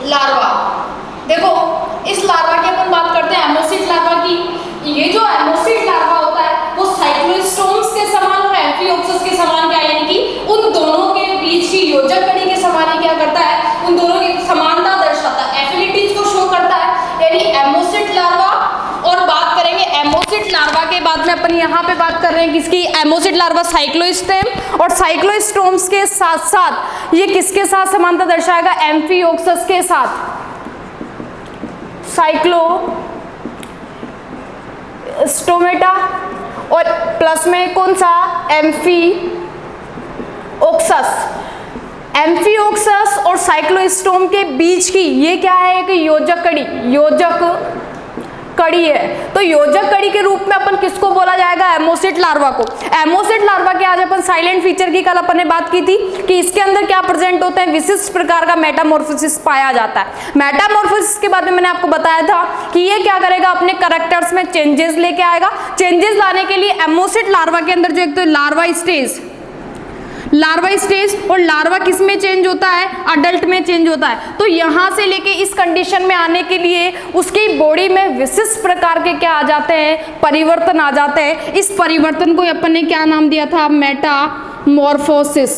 Larva. देखो इस larva की अपन बात करते हैं एमोसिड लार्वा की। ये जो एमोसिड लार्वा होता है वो साइक्लोस्टोम्स के समान और एम्फिओक्सस के समान क्या यानी कि उन दोनों के बीच की योजक कड़ी के समान ही क्या करता है, उन दोनों की समानता दर्शाता है, एफिनिटीज को शो करता है, यानी एमोसिड लार्वा। और बात करेंगे एमोसिड लार्वा के बाद में अपन यहाँ पे बात कर रहे हैं किसकी, एमोसिड लार्वा साइक्लोस्टेम और साइक्लोस्टोम्स के साथ साथ ये किसके साथ समानता दर्शाएगा, एम्फिओक्सस के साथ, साइक्लोस्टोमेटा और प्लस में कौन सा, एम्फिओक्सस। एम्फिओक्सस और साइक्लोस्टोम के बीच की ये क्या है, एक योजक कड़ी, योजक कड़ी है। तो योजक कड़ी के रूप में अपन किसको बोला जाएगा, एमोसिड लार्वा को। एमोसिड लार्वा के आज अपन साइलेंट फीचर की कल अपन ने बात की थी कि इसके अंदर क्या प्रेजेंट होता है, विशिष्ट प्रकार का मेटामॉर्फोसिस पाया जाता है। मेटामॉर्फोसिस के बारे में मैंने आपको बताया था कि ये क्या करेगा, अपने कैरेक्टर्स में चेंजेस लेके आएगा। चेंजेस लाने के लिए एमोसिड लार्वा के अंदर जो एक तो लार्वा स्टेज और लार्वा किस में चेंज होता है, अडल्ट में चेंज होता है। तो यहां से लेके इस कंडीशन में आने के लिए उसकी बॉडी में विशिष्ट प्रकार के क्या आ जाते हैं, परिवर्तन आ जाते हैं। इस परिवर्तन को अपन ने क्या नाम दिया था, मेटामॉर्फोसिस।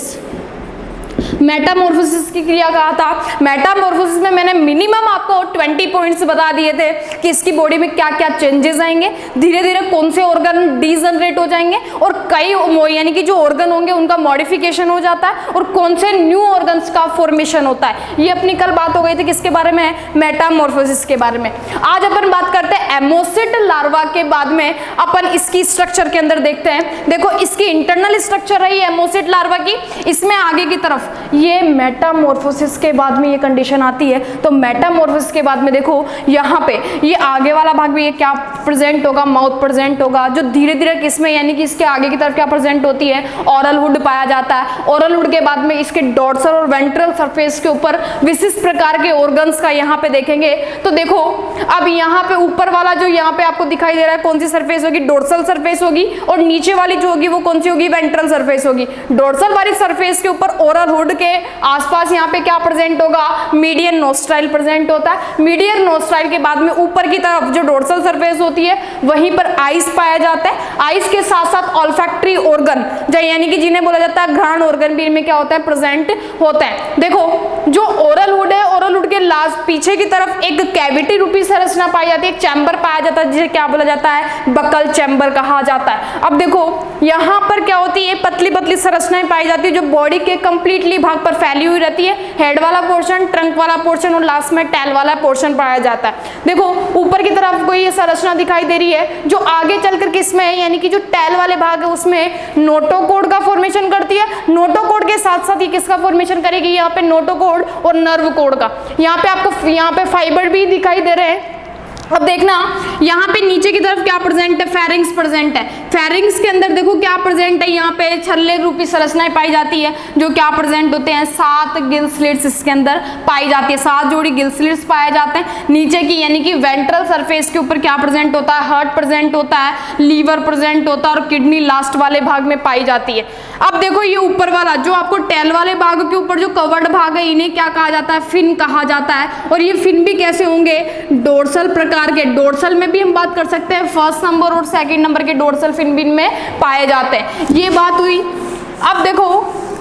मेटामॉर्फोसिस की क्रिया कहा था। मेटामॉर्फोसिस में मैंने मिनिमम आपको 20 पॉइंट्स बता दिए थे कि इसकी बॉडी में क्या क्या चेंजेस आएंगे, धीरे धीरे कौन से ऑर्गन डीजनरेट हो जाएंगे और कई यानी कि जो ऑर्गन होंगे उनका मॉडिफिकेशन हो जाता है और कौन से न्यू ऑर्गन्स का फॉर्मेशन होता है। ये अपनी कल बात हो गई थी किसके बारे में, मेटामॉर्फोसिस के बारे में। आज अपन बात करते हैं एमोसिड लार्वा के बाद में अपन इसकी स्ट्रक्चर के अंदर देखते हैं। देखो इसकी इंटरनल स्ट्रक्चर रही एमोसिड लार्वा की, इसमें आगे की तरफ ये मेटामॉर्फोसिस के बाद में ये कंडीशन आती है। तो मेटामॉर्फोसिस के बाद में देखो यहाँ पे ये आगे वाला भाग भी ये क्या प्रेजेंट होगा, माउथ प्रेजेंट होगा, जो धीरे धीरे किसमें यानी कि इसके आगे की तरफ क्या प्रेजेंट होती है, ओरल हुड पाया जाता है। ओरल हुड के बाद में इसके डॉर्सल और वेंट्रल सरफेस के ऊपर विशिष्ट प्रकार के ऑर्गन्स का यहाँ पे देखेंगे। तो देखो अब यहाँ पे ऊपर वाला जो यहाँ पे आपको दिखाई दे रहा है कौन सी सरफेस होगी, डॉर्सल सरफेस होगी, और नीचे वाली जो होगी वो कौन सी होगी, वेंट्रल सरफेस होगी। डॉर्सल वाली सरफेस के ऊपर ओरल हुड के आसपास यहाँ पे क्या प्रेजेंट होगा, मीडियन नोस्ट्राइल प्रेजेंट होता है। मीडियन नोस्ट्राइल के बाद में ऊपर की तरफ जो डोर्सल सरफेस होती है वहीं पर आइस पाया जाता है। आइस के साथ साथ ऑल्फैक्टरी ऑर्गन यानी कि जिन्हें बोला जाता है घ्राण ऑर्गन भी इनमें क्या होता है, प्रेजेंट होता है। देखो जो ओरल हुड है, ओरल हुड के लास्ट पीछे की तरफ एक कैविटी रूपी संरचना पाई जाती है, एक चैम्बर पाया जाता है जिसे क्या बोला जाता है, बकल चैम्बर कहा जाता है। अब देखो यहाँ पर क्या होती है, पतली पतली संरचनाएं पाई जाती है जो बॉडी के कंप्लीटली भाग पर फैली हुई रहती है। हेड वाला पोर्शन, ट्रंक वाला पोर्शन और लास्ट में टेल वाला पोर्शन पाया जाता है। देखो ऊपर की तरफ कोई ये संरचना दिखाई दे रही है जो आगे चलकर किसमें है, यानी कि जो टेल वाले भाग है उसमें नोटोकोड का फॉर्मेशन करती है। नोटोकोड के साथ साथ ये किसका फॉर्मेशन करेगी, यहाँ पे नोटोकोड और नर्व कोड का। यहाँ पे आपको यहाँ पे फाइबर भी दिखाई दे रहे हैं। अब देखना यहाँ पे नीचे की तरफ क्या प्रेजेंट है, फेरिंग्स प्रेजेंट है। फेरिंग्स के अंदर देखो क्या प्रेजेंट है, यहाँ पे छल्ले रूपी संरचनाएं पाई जाती है जो क्या प्रेजेंट होते हैं, 7 गिल स्लिट्स इसके अंदर पाई जाती है, 7 जोड़ी गिल स्लिट्स पाए जाते हैं। नीचे की यानी कि वेंट्रल सरफेस के ऊपर क्या प्रेजेंट होता है, हार्ट प्रेजेंट होता है, लीवर प्रेजेंट होता है और किडनी लास्ट वाले भाग में पाई जाती है। अब देखो ये ऊपर वाला जो आपको टेल वाले भाग के ऊपर जो कवर्ड भाग है इन्हें क्या कहा जाता है, फिन कहा जाता है। और ये फिन भी कैसे होंगे, डोर्सल प्रकार के। डोर्सल में भी हम बात कर सकते हैं, फर्स्ट नंबर और सेकंड नंबर के डोर्सल फिन भी में पाए जाते हैं। ये बात हुई। अब देखो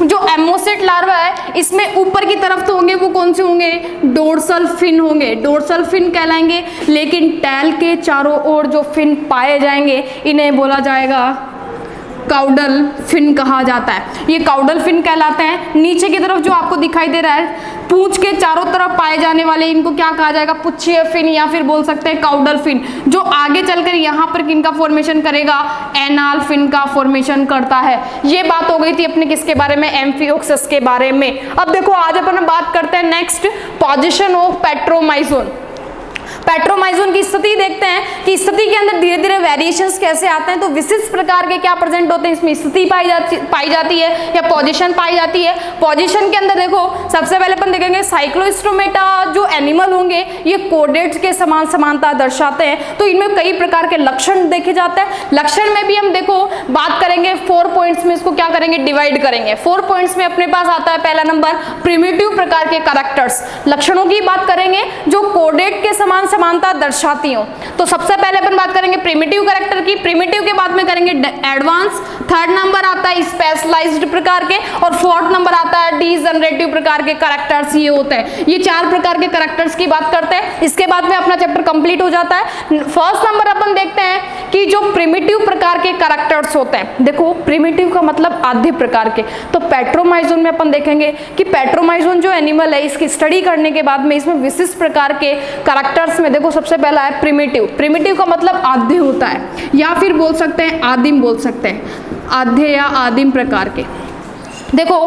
जो एमोसिड लार्वा है इसमें ऊपर की तरफ तो होंगे वो कौन से होंगे, डोर्सल फिन होंगे, डोर्सल फिन कहलाएंगे। लेकिन टेल के चारों ओर जो फिन पाए जाएंगे इन्हें बोला जाएगा काउडल फिन कहा जाता है। ये काउडल फिन कहलाते हैं। नीचे की तरफ जो आपको दिखाई दे रहा है पूंछ के चारों तरफ पाए जाने वाले इनको क्या कहा जाएगा, पुच्छीय फिन या फिर बोल सकते हैं काउडल फिन, जो आगे चलकर यहाँ पर किनका फॉर्मेशन करेगा, एनाल फिन का फॉर्मेशन करता है। ये बात हो गई थी अपने किसके बारे में, एम्फिओक्सस के बारे में। अब देखो आज अपन बात करते हैं next, position of Petromyzon. Petromyzon की स्थिति देखते हैं कि स्थिति के अंदर धीरे धीरे वेरिएशंस कैसे आते हैं। तो विशिष्ट प्रकार के क्या प्रेजेंट होते हैं, इसमें स्थिति पाई जाती है या पोजीशन पाई जाती है। पोजीशन के अंदर देखो सबसे पहले अपन देखेंगे साइक्लोस्टोमेटा जो एनिमल होंगे ये कोडेट्स के समान समानता दर्शाते हैं। तो इनमें कई प्रकार के लक्षण देखे जाते हैं। लक्षण में भी हम देखो बात करेंगे 4 पॉइंट्स में, इसको क्या करेंगे, डिवाइड करेंगे। 4 पॉइंट्स में अपने पास आता है पहला नंबर प्रिमिटिव प्रकार के कैरेक्टर्स। लक्षणों की बात करेंगे जो कोडेट के समान समानता दर्शाती हो। तो सबसे पहले अपन बात करेंगे प्रिमिटिव कैरेक्टर की, प्रिमिटिव के बाद में करेंगे एडवांस, थर्ड नंबर आता है स्पेशलाइज्ड प्रकार के, और फोर्थ नंबर आता है डीजनरेटिव प्रकार के कैरेक्टर्स। ये होते हैं, ये 4 प्रकार के कैरेक्टर्स की बात करते हैं। इसके बाद में अपना चैप्टर कंप्लीट हो जाता है। फर्स्ट नंबर अपन देखते हैं कि जो प्रिमिटिव प्रकार के कैरेक्टर्स होते हैं, देखो प्रिमिटिव का मतलब आधे प्रकार के। तो पेट्रोमाइजोन में अपन देखेंगे कि पेट्रोमाइजोन जो एनिमल है इसकी स्टडी करने के बाद में इसमें विशिष्ट प्रकार के कैरेक्टर्स में देखो सबसे पहला है प्रिमिटिव। प्रिमिटिव का मतलब आधे होता है, या फिर बोल सकते हैं आदिम, बोल सकते हैं आधे या आदिम प्रकार के। देखो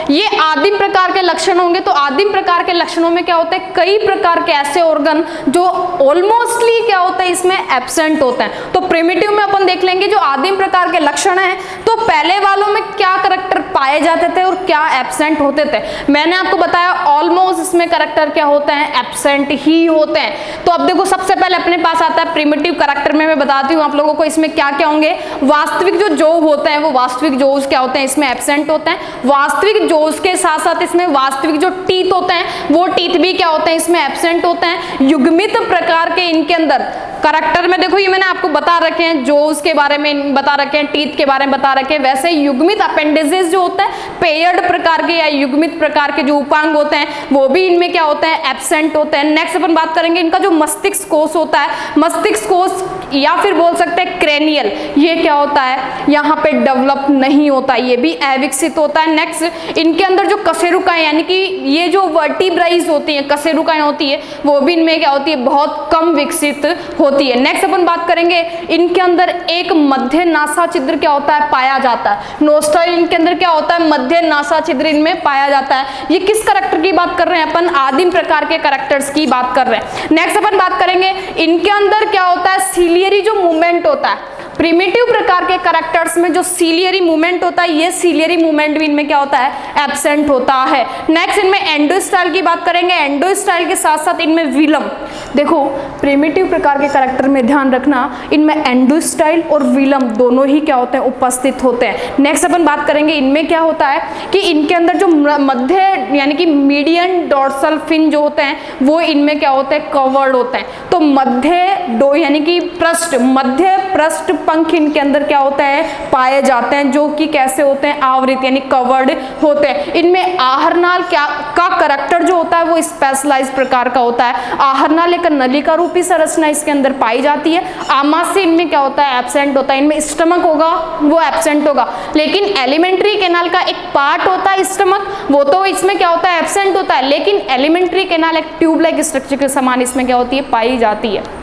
ये आदिम प्रकार के लक्षण होंगे। तो आदिम प्रकार के लक्षणों में क्या होता है, कई प्रकार के ऐसे ऑर्गन जो ऑलमोस्टली क्या होता है इसमें एब्सेंट होते हैं। तो प्रिमिटिव में अपन देख लेंगे जो आदिम प्रकार के लक्षण हैं, तो पहले वालों में क्या कैरेक्टर पाए जाते थे और क्या एब्सेंट होते थे। मैंने आपको बताया ऑलमोस्ट इसमें कैरेक्टर क्या होते हैं, एब्सेंट ही होते हैं। तो अब देखो सबसे पहले अपने पास आता है प्रिमिटिव कैरेक्टर में, मैं बताती हूँ आप लोगों को इसमें क्या क्या होंगे। वास्तविक जो जौ होते हैं वो वास्तविक जोज क्या होते हैं इसमें एब्सेंट होते हैं। वास्तविक जोज के साथ साथ इसमें वास्तविक जो टीथ होते हैं वो टीथ भी क्या होते हैं इसमें एब्सेंट होते हैं। युग्मित प्रकार के इनके अंदर कैरेक्टर में देखो ये मैंने आपको बता रखे हैं, जोज के बारे में बता रखे हैं, टीथ के बारे में बता रखे हैं। वैसे युग्मित अपेंडिसेस जो होते हैं पेयर्ड प्रकार के या युग्मित प्रकार के जो उपांग होते हैं वो भी इनमें क्या होते हैं, एब्सेंट होते हैं। नेक्स्ट अपन बात करेंगे इनका जो मस्तिष्क कोष होता है, मस्तिष्क कोष या फिर बोल सकते हैं क्रेनियल, ये क्या होता है यहाँ पे डेवलप नहीं होता, ये भी अविकसित होता है। नेक्स्ट इनके अंदर जो कशेरुकाएं यानी कि ये जो वर्टिब्राइज होती हैं, कशेरुकाएं होती है, वो भी इनमें क्या होती है, बहुत कम विकसित होती है। नेक्स्ट अपन बात करेंगे इनके अंदर एक मध्य नासा छिद्र क्या होता है, पाया जाता है। नोस्टल इनके अंदर क्या होता है, मध्य नासा छिद्र इनमें पाया जाता है। ये किस कैरेक्टर की बात कर रहे हैं अपन, आदिम प्रकार के कैरेक्टर्स की बात कर रहे हैं। नेक्स्ट अपन बात करेंगे इनके अंदर क्या होता है, सीलियरी जो मूवमेंट होता है। प्रिमिटिव प्रकार के कैरेक्टर्स में जो सीलियरी मूवमेंट होता है, ये सीलियरी मूवमेंट भी इनमें क्या होता है, एब्सेंट होता है। नेक्स्ट इनमें एंडोस्टाइल की बात करेंगे, एंडोस्टाइल के साथ साथ इनमें विलम। देखो प्रिमिटिव प्रकार के कैरेक्टर में ध्यान रखना इनमें एंडोस्टाइल और विलम दोनों ही क्या होते हैं, उपस्थित होते हैं। नेक्स्ट अपन बात करेंगे इनमें क्या होता है कि इनके अंदर जो मध्य यानी कि मीडियन डोर्सल फिन जो होते हैं वो इनमें क्या होते हैं, कवर्ड होते हैं। तो मध्य यानी कि पृष्ठ, मध्य पृष्ठ पंख इनके अंदर क्या होता है, पाए जाते हैं, जो कि कैसे होते हैं, आवृत यानी कवर्ड होते हैं। इनमें आहरनाल का कैरेक्टर जो होता है वो स्पेशलाइज प्रकार का होता है। आहरनाल एक नलिका रूपी संरचना इसके अंदर पाई जाती है। आमाशय इनमें क्या होता है, एब्सेंट होता है। इनमें स्टमक होगा वो एब्सेंट होगा, लेकिन एलिमेंट्री कैनाल का एक पार्ट होता है स्टमक, वो तो इसमें क्या होता है, एब्सेंट होता है। लेकिन एलिमेंट्री कैनाल एक ट्यूब लाइक स्ट्रक्चर के समान इसमें क्या होती है, पाई जाती है।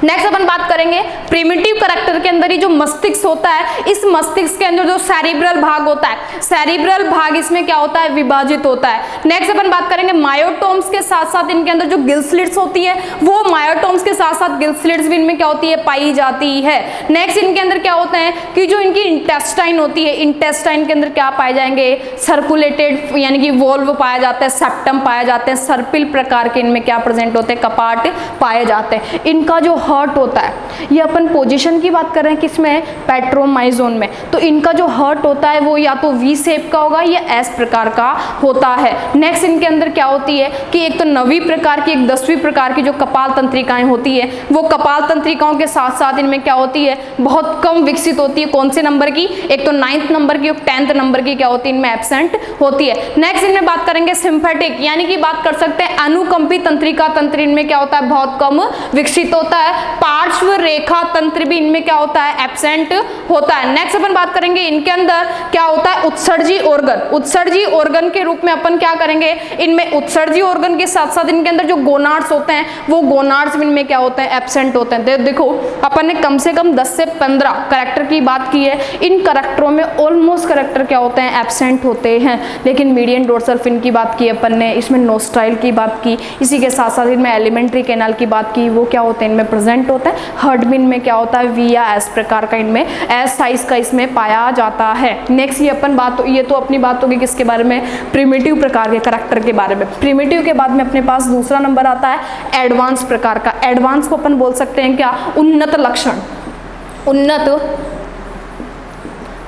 नेक्स्ट अपन बात करेंगे प्रिमिटिव कैरेक्टर के अंदर ही जो मस्तिष्क होता है, इस मस्तिष्क के अंदर जो सेरिब्रल भाग होता है, सेरिब्रल भाग इसमें क्या होता है, विभाजित होता है। नेक्स्ट अपन बात करेंगे मायोटोम्स के साथ साथ इनके अंदर जो गिल स्लिट्स होती है, वो मायोटोम्स के साथ साथ गिल स्लिट्स भी इनमें क्या होती है, पाई जाती है। नेक्स्ट इनके अंदर क्या होते हैं कि जो इनकी इंटेस्टाइन होती है, इंटेस्टाइन के अंदर क्या पाए जाएंगे, सर्कुलेटेड यानी कि वॉल्व पाया जाता है, सेप्टम पाए जाते हैं, सर्पिल प्रकार के इनमें क्या प्रेजेंट होते हैं, कपाट पाए जाते हैं। इनका जो हर्ट होता है, ये अपन पोजीशन की बात कर रहे हैं किसमें, पेट्रोमाइजोन में, तो इनका जो हर्ट होता है वो या तो वी शेप का होगा या एस प्रकार का होता है। नेक्स्ट इनके अंदर क्या होती है कि एक तो 9वीं प्रकार की, एक 10वीं प्रकार की जो कपाल तंत्रिकाएं होती है, वो कपाल तंत्रिकाओं के साथ साथ इनमें क्या होती है, बहुत कम विकसित होती है। कौन से नंबर की, एक तो 9th नंबर की, 10th नंबर की क्या होती है, इनमें एब्सेंट होती है। नेक्स्ट इनमें बात करेंगे सिम्फेटिक यानी कि बात कर सकते हैं अनुकंपी तंत्रिका तंत्र, इनमें क्या होता है, बहुत कम विकसित होता है। है पार्श्व रेखा तंत्र भी इनमें क्या होता है, एब्सेंट होता है। नेक्स्ट अपन बात करेंगे इनके अंदर क्या होता है, उत्सर्जी ऑर्गन। उत्सर्जी ऑर्गन के रूप में अपन क्या करेंगे, इनमें उत्सर्जी ऑर्गन के साथ साथ इनके अंदर जो गोनाड्स होते हैं वो गोनाड्स इनमें क्या होते हैं, एब्सेंट होते हैं। देखो अपन ने कम से कम 10 से 15 कैरेक्टर की बात की है, इन कैरेक्टरों में ऑलमोस्ट कैरेक्टर क्या होते हैं, एब्सेंट होते हैं। लेकिन मीडियन डोर्सल फिन की बात की अपन ने, इसमें नोस्ट्राइल की बात की, इसी के साथ साथ इनमें एलिमेंट्री कैनाल की बात की, वो क्या होते हैं, इनमें प्रेजेंट होता है। हर्ट भी इनमें क्या होता है, वी या एस प्रकार का इनमें एस साइज का इसमें पाया जाता है। नेक्स्ट ये अपन बात, ये तो अपनी बात होगी किसके बारे में, प्रिमिटिव प्रकार के कैरेक्टर के बारे में। प्रिमिटिव के बाद में अपने पास दूसरा नंबर आता है एडवांस प्रकार का। एडवांस को अपन बोल सकते हैं क्या, उन्नत लक्षण।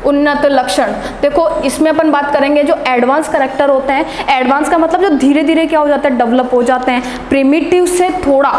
उन्नत लक्षण। देखो इसमें अपन बात करेंगे जो एडवांस कैरेक्टर होते हैं, एडवांस का मतलब जो धीरे धीरे क्या हो जाता है, डेवलप हो जाते हैं। प्रिमिटिव से थोड़ा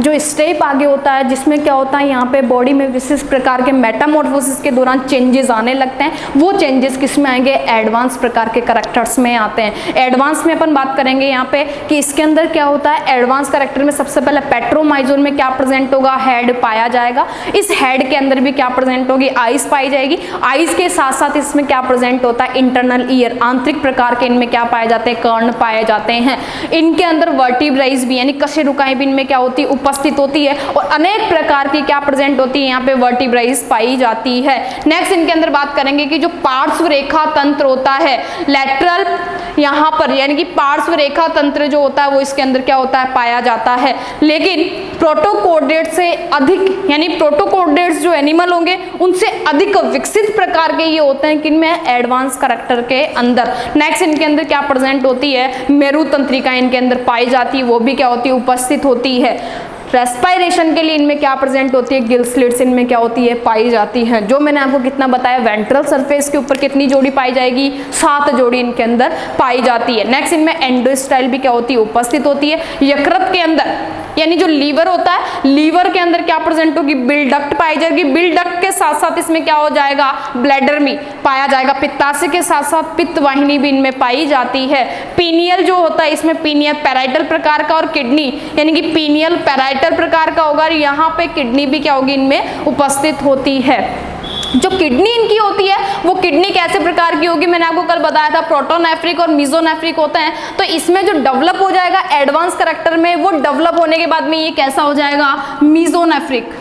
जो स्टेप आगे होता है, जिसमें क्या होता है, यहाँ पे बॉडी में विशिष्ट प्रकार के मेटामॉर्फोसिस के दौरान चेंजेस आने लगते हैं। वो चेंजेस किस में आएंगे, एडवांस प्रकार के कैरेक्टर्स में आते हैं। एडवांस में अपन बात करेंगे यहाँ पे कि इसके अंदर क्या होता है, एडवांस कैरेक्टर में सबसे पहले पेट्रोमाइजोन में क्या प्रेजेंट होगा, हेड पाया जाएगा। इस हेड के अंदर भी क्या प्रेजेंट होगी, आइज पाई जाएगी। आइज के साथ साथ इसमें क्या प्रेजेंट होता है, इंटरनल ईयर, आंतरिक प्रकार के इनमें क्या पाए जाते हैं, कर्ण पाए जाते हैं। इनके अंदर वर्टिब्राइज भी यानी कशेरुकाएं भी इनमें क्या होती है, उपस्थित होती है। और अनेक प्रकार की क्या प्रेजेंट होती है, यहाँ पे वर्टिब्राइज पाई जाती है। नेक्स्ट इनके अंदर बात करेंगे कि जो पार्श्व रेखा तंत्र होता है, लेटरल यहाँ पर यानी कि पार्श्व रेखा तंत्र जो होता है वो इसके अंदर क्या होता है, पाया जाता है। लेकिन प्रोटोकोर्डेट से अधिक यानी प्रोटोकोर्डेट्स जो एनिमल होंगे उनसे अधिक विकसित प्रकार के ये होते हैं किनमें, एडवांस कैरेक्टर के अंदर। नेक्स्ट इनके अंदर क्या प्रेजेंट होती है, मेरु तंत्रिका इनके अंदर पाई जाती है, वो भी क्या होती है, उपस्थित होती है। रेस्पिरेशन के लिए इनमें क्या प्रेजेंट होती है, गिल स्लिट्स इनमें क्या होती है, पाई जाती है। जो मैंने आपको कितना बताया, वेंट्रल सरफेस के ऊपर कितनी जोड़ी पाई जाएगी, 7 जोड़ी इनके अंदर पाई जाती है। नेक्स्ट इनमें एंडोस्टाइल भी क्या होती है, उपस्थित होती है। यकृत के अंदर यानी जो लीवर होता है, लीवर के अंदर क्या प्रेजेंट होगी, बिल डक्ट पाई जाएगी। बिल डक्ट के साथ साथ इसमें क्या हो जाएगा, ब्लैडर में पाया जाएगा। पित्ताशय के साथ साथ पित्त वाहिनी भी इनमें पाई जाती है। पीनियल जो होता है, इसमें पीनियल पैराइटल प्रकार का और किडनी यानी कि पीनियल पैराइटल प्रकार का होगा। और यहाँ पे किडनी भी क्या होगी, इनमें उपस्थित होती है। जो किडनी इनकी होती है वो किडनी कैसे प्रकार की होगी, मैंने आपको कल बताया था, प्रोटोनेफ्रिक और मीजोनेफ्रिक होते हैं। तो इसमें जो डेवलप हो जाएगा एडवांस कैरेक्टर में, वो डेवलप होने के बाद में ये कैसा हो जाएगा, मीजोनेफ्रिक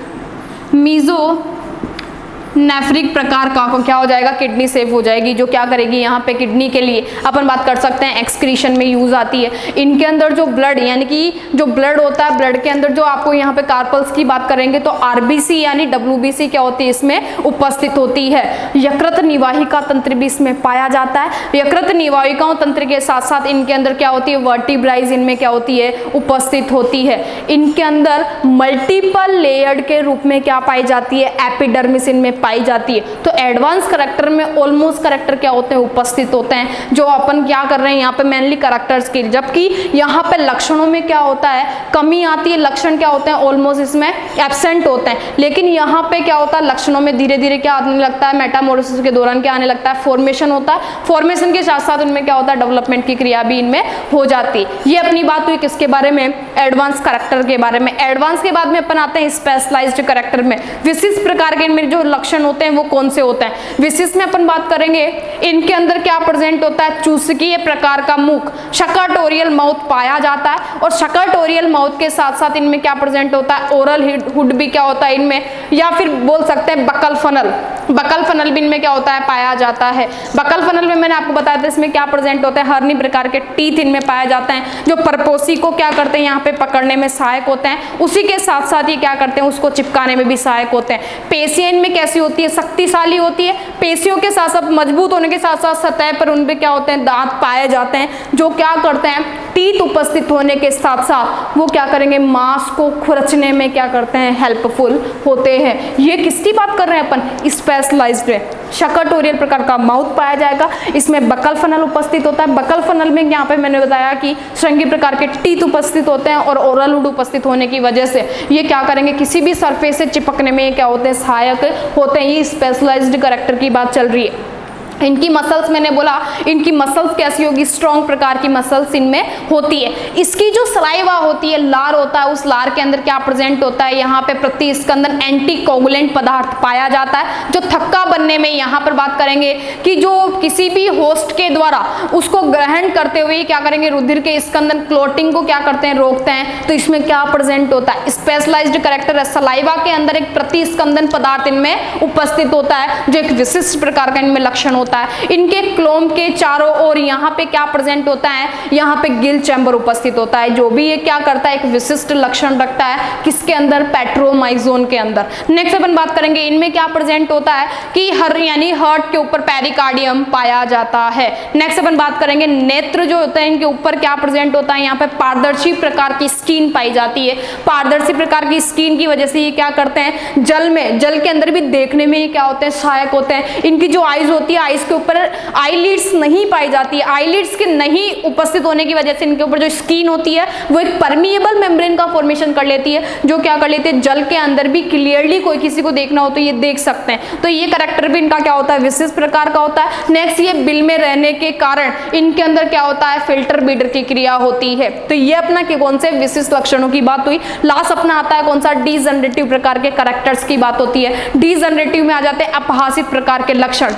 नेफ्रिक प्रकार का क्या हो जाएगा, किडनी सेफ हो जाएगी, जो क्या करेगी, यहाँ पे किडनी के लिए अपन बात कर सकते हैं एक्सक्रीशन में यूज आती है। इनके अंदर जो ब्लड यानी कि जो ब्लड होता है, ब्लड के अंदर जो आपको यहाँ पे कार्पल्स की बात करेंगे तो आरबीसी यानी डब्ल्यूबीसी क्या होती है, इसमें उपस्थित होती है। यकृत निवाहिका तंत्र भी इसमें पाया जाता है। यकृत निवाहिकाओं तंत्र के साथ साथ इनके अंदर क्या होती है, वर्टिब्राइज इनमें क्या होती है, उपस्थित होती है। इनके अंदर मल्टीपल लेयर्ड के रूप में क्या पाई जाती है, एपिडर्मिस इनमें पाई जाती है। तो एडवांस कैरेक्टर में ऑलमोस्ट कैरेक्टर क्या होते हैं, उपस्थित होते हैं। जो अपन क्या कर रहे हैं यहाँ पे मेनली कैरेक्टर्स के, जबकि यहाँ पे लक्षणों में क्या होता है, कमी आती है। लक्षण क्या होते हैं, ऑलमोस्ट इसमें एब्सेंट होते हैं। लेकिन यहाँ पे क्या होता है, लक्षणों में धीरे धीरे क्या आने लगता है, मेटामॉर्फोसिस के दौरान क्या आने लगता है, फॉर्मेशन होता है। फॉर्मेशन के साथ साथ उनमें क्या होता है, डेवलपमेंट की क्रिया भी इनमें हो जाती है। ये अपनी बात हुई किसके बारे में, एडवांस कैरेक्टर के बारे में। एडवांस के बाद में अपन आते हैं स्पेशलाइज्ड कैरेक्टर में। विशिष्ट प्रकार के इनमें जो लक्षण होते हैं वो कौन से होते हैं, विशिष्ट में अपन बात करेंगे। इनके अंदर क्या प्रेजेंट होता है, चूसकीय प्रकार का मुख, शकरटोरियल माउथ पाया जाता है। और शकरटोरियल माउथ के साथ साथ इनमें क्या प्रेजेंट होता है, ओरल हुड भी क्या होता है इनमें, या फिर बोल सकते हैं बकल फनल। बकल फनल भी इनमें क्या होता है, पाया जाता है। बकल फनल में मैंने आपको बताया था इसमें क्या प्रेजेंट होता है, हर्नी प्रकार के टीथ इनमें पाए जाते हैं, जो परपोसी को क्या करते हैं, यहाँ पे पकड़ने में सहायक होते हैं। उसी के साथ साथ ये क्या करते हैं, उसको चिपकाने में भी सहायक होते हैं। पेशियां इनमें कैसी होती है, शक्तिशाली होती है। पेशियों के साथ साथ मजबूत होने के साथ साथ सतह पर उनपे क्या होते हैं, दांत पाए जाते हैं, जो क्या करते हैं, टीथ उपस्थित होने के साथ साथ वो क्या करेंगे, मांस को खुरचने में क्या करते हैं, हेल्पफुल होते हैं। ये किसकी बात कर रहे हैं अपन, स्पेशलाइज्ड है। शकरटोरियल प्रकार का माउथ पाया जाएगा, इसमें बकल फनल उपस्थित होता है। बकल फनल में यहाँ पे मैंने बताया कि श्रृंगी प्रकार के टीथ उपस्थित होते हैं और ओरल हुड उपस्थित होने की वजह से ये क्या करेंगे, किसी भी सरफेस से चिपकने में क्या होते हैं, सहायक होते हैं। ये स्पेशलाइज्ड कैरेक्टर की बात चल रही है। इनकी मसल्स, मैंने बोला इनकी मसल्स कैसी होगी, स्ट्रॉन्ग प्रकार की मसल्स इनमें होती है। इसकी जो सलाइवा होती है, लार होता है, उस लार के अंदर क्या प्रेजेंट होता है, यहाँ पे प्रतिस्कंदन एंटीकोगुलेंट पदार्थ पाया जाता है, जो थक्का बनने में, यहाँ पर बात करेंगे कि जो किसी भी होस्ट के द्वारा उसको ग्रहण करते हुए क्या करेंगे, रुधिर के स्कंदन क्लोटिंग को क्या करते हैं, रोकते हैं। तो इसमें क्या प्रेजेंट होता है, स्पेशलाइज्ड कैरेक्टर है, सलाइवा के अंदर एक प्रतिस्कंदन पदार्थ इनमें उपस्थित होता है, जो एक विशिष्ट प्रकार का इनमें लक्षण होता है। इनके क्लोम के चारों ओर यहाँ पे क्या प्रेजेंट होता है, यहाँ पे गिल चैम्बर उपस्थित होता है, जो भी ये क्या करता है, एक विशिष्ट लक्षण रखता है, किसके अंदर, पेट्रोमाइजोन के अंदर। नेक्स्ट अपन बात करेंगे इनमें क्या प्रेजेंट होता है कि यानी हार्ट के ऊपर पेरिकार्डियम पाया जाता है। नेक्स्ट अपन बात करेंगे नेत्र जो होते हैं, इनके ऊपर क्या प्रेजेंट होता है, यहाँ पे पारदर्शी प्रकार की स्किन पाई जाती है। पारदर्शी प्रकार की स्किन की वजह से ये क्या करते हैं, जल के अंदर भी देखने में ये क्या होते हैं, सहायक होते हैं। इनकी जो आईज होती है, आईज के ऊपर आईलिड्स नहीं पाई जाती है। आईलिड्स के नहीं उपस्थित होने की वजह से इनके ऊपर जो स्किन होती है वो एक परमिएबल मेम्ब्रेन का फॉर्मेशन कर लेती है, जो क्या कर लेती है, जल के अंदर भी क्लियरली कोई किसी को देखना हो तो ये देख सकते हैं। तो ये कैरेक्टर भी इनका क्या होता है, विशेष प्रकार का होता है। नेक्स्ट, ये बिल में रहने के कारण इनके अंदर क्या होता है, फिल्टर बीडर की क्रिया होती है। तो ये अपना कौन से विशिष्ट लक्षणों की बात हुई। लास्ट अपना आता है कौन सा, डीजनरेटिव प्रकार के कैरेक्टर्स की बात होती है। डीजनरेटिव में आ जाते हैं अपहासित प्रकार के लक्षण।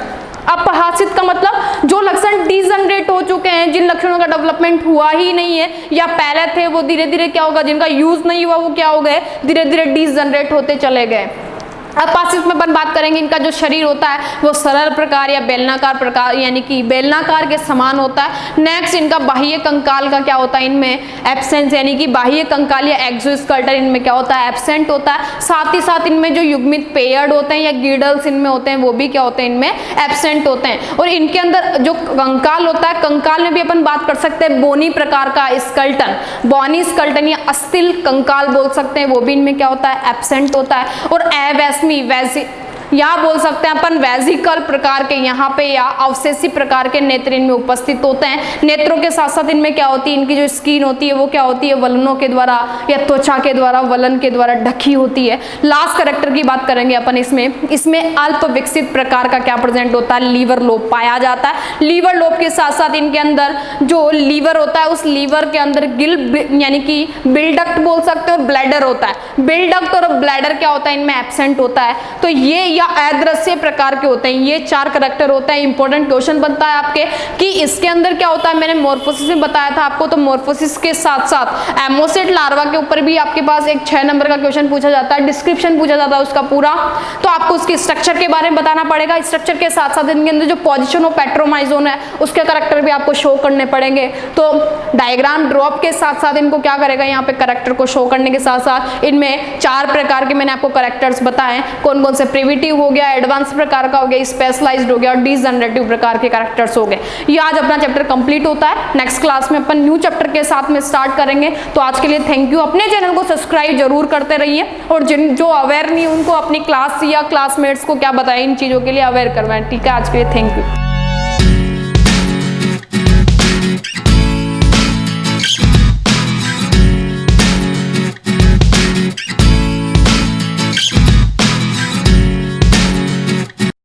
अपहासित का मतलब जो लक्षण डीजनरेट हो चुके हैं, जिन लक्षणों का डेवलपमेंट हुआ ही नहीं है या पहले थे वो धीरे धीरे क्या होगा, जिनका यूज नहीं हुआ वो क्या हो गए, धीरे धीरे डीजनरेट होते चले गए। अपहासित में अपन बात करेंगे इनका जो शरीर होता है वो सरल प्रकार या बेलनाकार प्रकार यानी कि बेलनाकार के समान होता है। नेक्स्ट, इनका बाह्य कंकाल का क्या होता है, इनमें एब्सेंस यानी कि बाह्य कंकाल या एक्सोस्केलेटन इनमें क्या होता है, एब्सेंट होता है। साथ ही साथ इनमें जो युग्मित पेयर्ड होते हैं या गिडल्स इनमें होते हैं वो भी क्या होते हैं, इनमें एब्सेंट होते हैं। और इनके अंदर जो कंकाल होता है, कंकाल में भी अपन बात कर सकते हैं बोनी प्रकार का स्केलेटन, बोनी स्केलेटन या अस्थिल कंकाल बोल सकते हैं, वो भी इनमें क्या होता है, एब्सेंट होता है। और या बोल सकते हैं अपन वेजिकल प्रकार के यहाँ पे या अवशेषी प्रकार के नेत्र इनमें उपस्थित होते हैं। नेत्रों के साथ साथ इनमें क्या होती है, इनकी जो स्किन होती है वो क्या होती है, वलनों के द्वारा या त्वचा के द्वारा, वलन के द्वारा ढकी होती है। लास्ट कैरेक्टर की बात करेंगे अपन इसमें अल्प विकसित प्रकार का क्या प्रेजेंट होता है, लीवर लोब पाया जाता है। लीवर लोब के साथ साथ इनके अंदर जो लीवर होता है उस लीवर के अंदर गिल यानी कि बिलडक्ट बोल सकते हो और ब्लैडर होता है। बिलडक्ट और ब्लैडर क्या होता है, इनमें एब्सेंट होता है। तो ये अदृश्य प्रकार के होते हैं। ये 4 कैरेक्टर होता है। इंपॉर्टेंट क्वेश्चन बनता है आपके कि इसके अंदर क्या होता है, मैंने मोर्फोसिस में बताया था आपको, तो मोर्फोसिस के साथ साथ एमोसेट लार्वा के ऊपर भी आपके पास एक 6 नंबर का क्वेश्चन पूछा जाता है, डिस्क्रिप्शन पूछा जाता है उसका पूरा, तो आपको उसके स्ट्रक्चर के बारे में बताना पड़ेगा। स्ट्रक्चर के साथ साथ इनके अंदर जो पोजिशन ऑफ पेट्रोमाइजोन है उसके कैरेक्टर भी आपको शो करने पड़ेंगे। तो डायग्राम ड्रॉप के साथ साथ इनको क्या करेगा, यहाँ पे कैरेक्टर को शो करने के साथ साथ इनमें 4 प्रकार के मैंने आपको कैरेक्टर्स बताए, कौन कौन से, प्रिमिटिव हो गया, एडवांस प्रकार का हो गया, स्पेशलाइज्ड हो गया और डीजनरेटिव प्रकार के कैरेक्टर्स हो गए। ये आज अपना चैप्टर कंप्लीट होता है। नेक्स्ट क्लास में अपन न्यू चैप्टर के साथ में स्टार्ट करेंगे। तो आज के लिए थैंक यू। अपने चैनल को सब्सक्राइब जरूर करते रहिए और जिन जो अवेयर नहीं उनको अपनी क्लास या क्लासमेट्स को क्या बताएं, इन चीज़ों के लिए अवेयर करवाएं। ठीक है, आज के लिए थैंक यू।